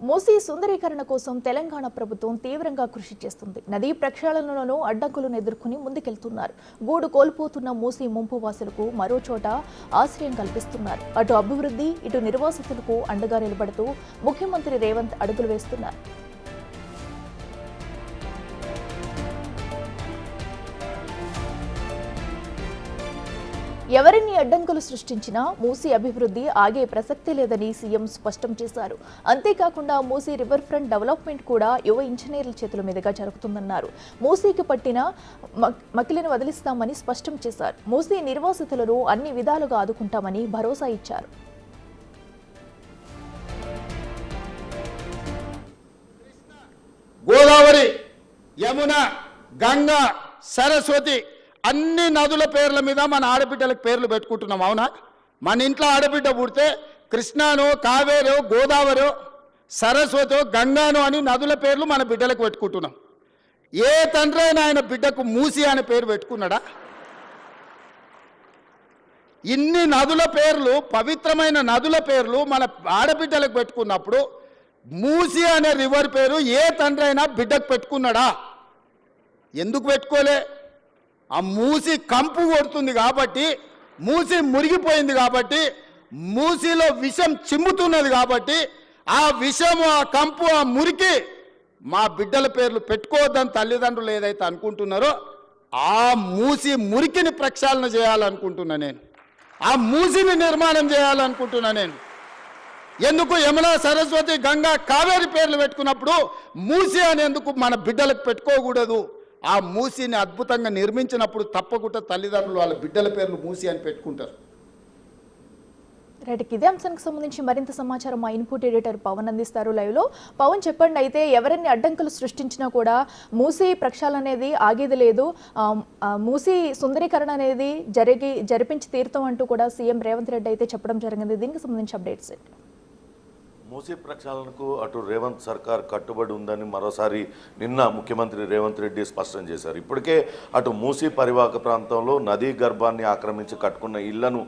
మూసీ సుందరీకరణ కోసం తెలంగాణ ప్రభుత్వం తీవ్రంగా కృషి చేస్తుంది. నదీ ప్రక్షాళనలోనూ అడ్డంకులను ఎదుర్కొని ముందుకెళ్తున్నారు. గూడు కోల్పోతున్న మూసీ ముంపు వాసులకు మరో చోట ఆశ్రయం కల్పిస్తున్నారు. అటు అభివృద్ధి, ఇటు నిర్వాసితులకు అండగా నిలబడుతూ ముఖ్యమంత్రి రేవంత్ అడుగులు వేస్తున్నారు. ఎవరిని అడ్డంకులు సృష్టించినా మూసీ అభివృద్ధి ఆగే ప్రసక్తి లేదని సీఎం స్పష్టం చేశారు. అంతేకాకుండా మూసీ రివర్ ఫ్రంట్ డెవలప్మెంట్ కూడా యువ ఇంజనీర్ల చేతుల మీదుగా జరుగుతుందన్నారు. మూసీకి పట్టిన మకిలిని వదిలిస్తామని స్పష్టం చేశారు. మూసీ నిర్వాసితులను అన్ని విధాలుగా ఆదుకుంటామని భరోసా ఇచ్చారు. గోదావరి, యమున, గంగా, సరస్వతి అన్ని నదుల పేర్ల మీద మన ఆడబిడ్డలకు పేర్లు పెట్టుకుంటున్నాం. అవునా? మన ఇంట్లో ఆడబిడ్డ పుడితే కృష్ణానో, కావేరో, గోదావరో, సరస్వతో, గంగానో అని నదుల పేర్లు మన బిడ్డలకు పెట్టుకుంటున్నాం. ఏ తండ్రి అయినా ఆయన బిడ్డకు మూసి అనే పేరు పెట్టుకున్నాడా? ఇన్ని నదుల పేర్లు, పవిత్రమైన నదుల పేర్లు మన ఆడబిడ్డలకు పెట్టుకున్నప్పుడు మూసి అనే రివర్ పేరు ఏ తండ్రి అయినా బిడ్డకు పెట్టుకున్నాడా? ఎందుకు పెట్టుకోలే? ఆ మూసి కంపు కొడుతుంది కాబట్టి, మూసి మురిగిపోయింది కాబట్టి, మూసిలో విషం చిమ్ముతున్నది కాబట్టి, ఆ విషము, ఆ కంపు, ఆ మురికి మా బిడ్డల పేర్లు పెట్టుకోవద్దని తల్లిదండ్రులు ఏదైతే అనుకుంటున్నారో ఆ మూసి మురికిని ప్రక్షాళన చేయాలనుకుంటున్నా నేను. ఆ మూసిని నిర్మాణం చేయాలనుకుంటున్నా నేను. ఎందుకు యమున, సరస్వతి, గంగా, కావేరి పేర్లు పెట్టుకున్నప్పుడు మూసి అనేందుకు మన బిడ్డలకు పెట్టుకోకూడదు? ఆ మూసిని అద్భుతంగా నిర్మించినప్పుడు తప్పకుండా తల్లిదండ్రులు వాళ్ళ బిడ్డల పేర్లు మూసి అని పెట్టుకుంటారు. రైట్, ఇదే అంశానికి సంబంధించి మరింత సమాచారం మా ఇన్పుట్ ఎడిటర్ పవన్ అందిస్తారు లైవ్లో. పవన్, చెప్పండి. అయితే ఎవరిని అడ్డంకులు సృష్టించినా కూడా మూసీ ప్రక్షాళన అనేది ఆగేది లేదు, మూసీ సుందరీకరణ అనేది జరిపించి తీరుతాం అంటూ కూడా సీఎం రేవంత్ రెడ్డి అయితే చెప్పడం జరిగింది. దీనికి సంబంధించి అప్డేట్స్ ఏంటి? మూసీ ప్రక్షాళనకు అటు రేవంత్ సర్కార్ కట్టుబడి ఉందని మరోసారి నిన్న ముఖ్యమంత్రి రేవంత్ రెడ్డి స్పష్టం చేశారు. ఇప్పటికే అటు మూసీ పరివాహక ప్రాంతంలో నదీ గర్భాన్ని ఆక్రమించి కట్టుకున్న ఇళ్లను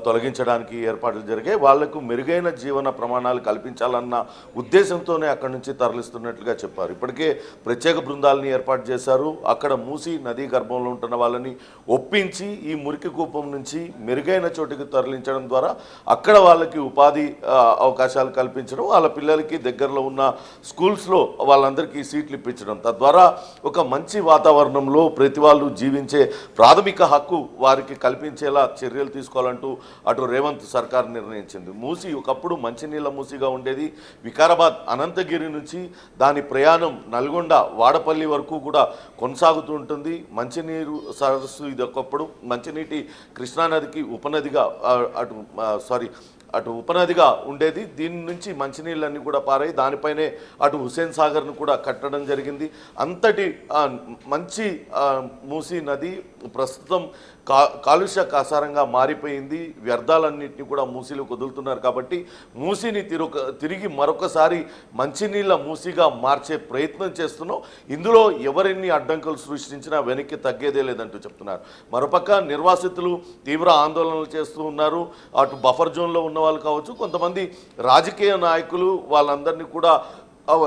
తొలగించడానికి ఏర్పాట్లు జరిగాయి. వాళ్లకు మెరుగైన జీవన ప్రమాణాలు కల్పించాలన్న ఉద్దేశంతోనే అక్కడి నుంచి తరలిస్తున్నట్లుగా చెప్పారు. ఇప్పటికే ప్రత్యేక బృందాలని ఏర్పాటు చేశారు. అక్కడ మూసీ నదీ గర్భంలో ఉంటున్న వాళ్ళని ఒప్పించి ఈ మురికి కూపం నుంచి మెరుగైన చోటుకి తరలించడం ద్వారా అక్కడ వాళ్ళకి ఉపాధి అవకాశాలు కల్పించడం, వాళ్ళ పిల్లలకి దగ్గరలో ఉన్న స్కూల్స్లో వాళ్ళందరికీ సీట్లు ఇప్పించడం, తద్వారా ఒక మంచి వాతావరణంలో ప్రతి వాళ్ళు జీవించే ప్రాథమిక హక్కు వారికి కల్పించేలా చర్యలు తీసుకోవాలంటూ అటు రేవంత్ సర్కార్ నిర్ణయించింది. మూసి ఒకప్పుడు మంచినీళ్ళ మూసిగా ఉండేది. వికారాబాద్, అనంతగిరి నుంచి దాని ప్రయాణం నల్గొండ, వాడపల్లి వరకు కూడా కొనసాగుతూ ఉంటుంది. మంచినీరు సరస్సు ఇది ఒకప్పుడు మంచినీటి కృష్ణానదికి ఉపనదిగా అటు ఉపనదిగా ఉండేది. దీని నుంచి మంచినీళ్ళన్నీ కూడా పారాయి. దానిపైనే అటు హుస్సేన్ సాగర్ను కూడా కట్టడం జరిగింది. అంతటి మంచి మూసీ నది ప్రస్తుతం కాలుష్య కాసారంగా మారిపోయింది. వ్యర్థాలన్నింటినీ కూడా మూసీలో వదులుతున్నారు. కాబట్టి మూసీని తిరిగి మరొకసారి మంచినీళ్ళ మూసీగా మార్చే ప్రయత్నం చేస్తున్నాం. ఇందులో ఎవరిన్ని అడ్డంకులు సృష్టించినా వెనక్కి తగ్గేదే లేదంటూ చెప్తున్నారు. మరోపక్క నిర్వాసితులు తీవ్ర ఆందోళనలు చేస్తూ ఉన్నారు. అటు బఫర్ జోన్లో ఉన్న వాళ్ళు కావచ్చు, కొంతమంది రాజకీయ నాయకులు వాళ్ళందరినీ కూడా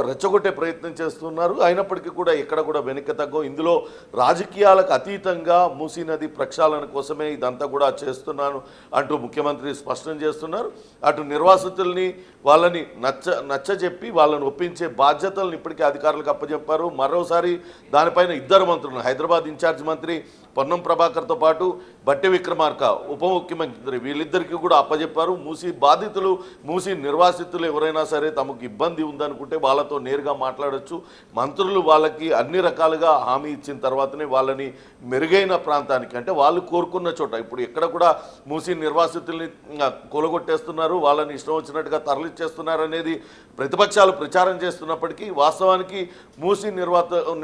రెచ్చగొట్టే ప్రయత్నం చేస్తున్నారు. అయినప్పటికీ కూడా ఎక్కడ కూడా వెనక్కి తగ్గో. ఇందులో రాజకీయాలకు అతీతంగా మూసీ నది ప్రక్షాళన కోసమే ఇదంతా కూడా చేస్తున్నాను అంటూ ముఖ్యమంత్రి స్పష్టం చేస్తున్నారు. అటు నిర్వాసితుల్ని వాళ్ళని నచ్చజెప్పి వాళ్ళని ఒప్పించే బాధ్యతలను ఇప్పటికే అధికారులకు అప్పచెప్పారు. మరోసారి దానిపైన ఇద్దరు మంత్రులు, హైదరాబాద్ ఇన్ఛార్జ్ మంత్రి పొన్నం ప్రభాకర్తో పాటు బట్టి విక్రమార్క ఉప ముఖ్యమంత్రి, వీళ్ళిద్దరికీ కూడా అప్పచెప్పారు. మూసీ బాధితులు, మూసీ నిర్వాసితులు ఎవరైనా సరే తమకు ఇబ్బంది ఉందనుకుంటే వాళ్ళతో నేరుగా మాట్లాడచ్చు. మంత్రులు వాళ్ళకి అన్ని రకాలుగా హామీ ఇచ్చిన తర్వాతనే వాళ్ళని మెరుగైన ప్రాంతానికి, అంటే వాళ్ళు కోరుకున్న చోట, ఇప్పుడు ఎక్కడ కూడా మూసీ నిర్వాసితుల్ని కూలగొట్టేస్తున్నారు, వాళ్ళని ఇష్టం వచ్చినట్టుగా తరలిచ్చేస్తున్నారు అనేది ప్రతిపక్షాలు ప్రచారం చేస్తున్నప్పటికీ వాస్తవానికి మూసీ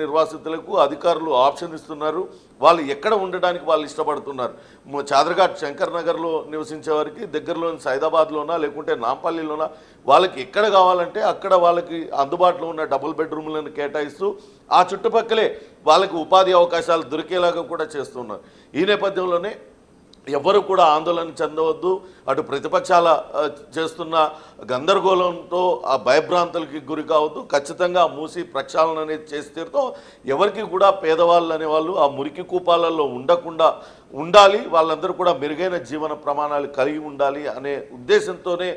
నిర్వాసితులకు అధికారులు ఆప్షన్ ఇస్తున్నారు. వాళ్ళు ఎక్కడ ఉండడానికి వాళ్ళు ఇష్టపడుతున్నారు. చాదర్ఘాట్, శంకర్ నగర్లో నివసించే వారికి దగ్గరలోని సైదాబాద్లోనా లేకుంటే నాంపల్లిలోనా వాళ్ళకి ఎక్కడ కావాలంటే అక్కడ వాళ్ళకి అందుబాటులో ఉన్న డబుల్ బెడ్రూమ్లను కేటాయిస్తూ ఆ చుట్టుపక్కలే వాళ్ళకి ఉపాధి అవకాశాలు దొరికేలాగా కూడా చేస్తున్నారు. ఈ నేపథ్యంలోనే ఎవరు కూడా ఆందోళన చెందవద్దు. అటు ప్రతిపక్షాల చేస్తున్న గందరగోళంతో ఆ భయభ్రాంతులకి గురి కావద్దు. ఖచ్చితంగా మూసి ప్రక్షాళన అనేది చేసి తీరుతాం. ఎవరికి కూడా పేదవాళ్ళు అనేవాళ్ళు ఆ మురికి కూపాలలో ఉండకుండా ఉండాలి. వాళ్ళందరూ కూడా మెరుగైన జీవన ప్రమాణాలు కలిగి ఉండాలి అనే ఉద్దేశంతోనే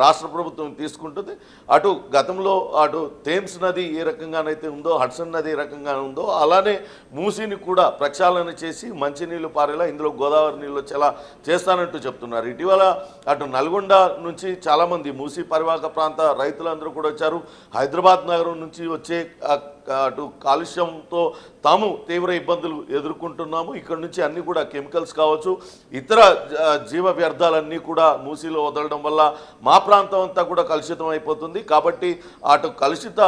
రాష్ట్ర ప్రభుత్వం తీసుకుంటుంది. అటు గతంలో అటు థేమ్స్ నది ఏ రకంగానైతే ఉందో, హడ్సన్ నది ఏ రకంగా ఉందో, అలానే మూసిని కూడా ప్రక్షాళన చేసి మంచినీళ్ళు పారేలా ఇందులో గోదావరి నీళ్ళు వచ్చేలా చేస్తానంటూ చెప్తున్నారు. ఇటీవల అటు నల్గొండ నుంచి చాలామంది మూసి పరివాహక ప్రాంత రైతులందరూ కూడా వచ్చారు. హైదరాబాద్ నగరం నుంచి వచ్చే అటు కాలుష్యంతో తాము తీవ్ర ఇబ్బందులు ఎదుర్కొంటున్నాము. ఇక్కడ నుంచి అన్నీ కూడా కెమికల్స్ కావచ్చు, ఇతర జీవ వ్యర్థాలన్నీ కూడా మూసిలో వదలడం వల్ల మా ప్రాంతం అంతా కూడా కలుషితం అయిపోతుంది. కాబట్టి అటు కలుషిత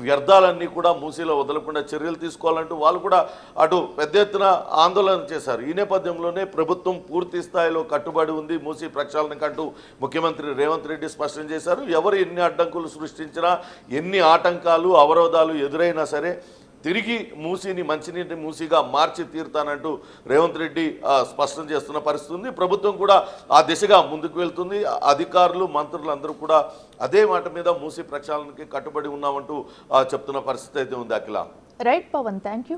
వ్యర్థాలన్నీ కూడా మూసిలో వదలకుండా చర్యలు తీసుకోవాలంటూ వాళ్ళు కూడా అటు పెద్ద ఎత్తున ఆందోళన చేశారు. ఈ నేపథ్యంలోనే ప్రభుత్వం పూర్తి స్థాయిలో కట్టుబడి ఉంది మూసి ప్రక్షాళనకంటూ ముఖ్యమంత్రి రేవంత్ రెడ్డి స్పష్టం చేశారు. ఎవరు ఎన్ని అడ్డంకులు సృష్టించినా, ఎన్ని ఆటంకాలు అవరోధాలు ఎదురైనా సరే తిరిగి మూసిని మంచినీటి మూసిగా మార్చి తీరుతానంటూ రేవంత్ రెడ్డి స్పష్టం చేస్తున్న పరిస్థితి ఉంది. ప్రభుత్వం కూడా ఆ దిశగా ముందుకు వెళ్తుంది. అధికారులు, మంత్రులు అందరూ కూడా అదే మాట మీద మూసి ప్రక్షాళనకి కట్టుబడి ఉన్నామంటూ చెప్తున్న పరిస్థితి అయితే ఉంది. Akhila. Right Pavan, thank you.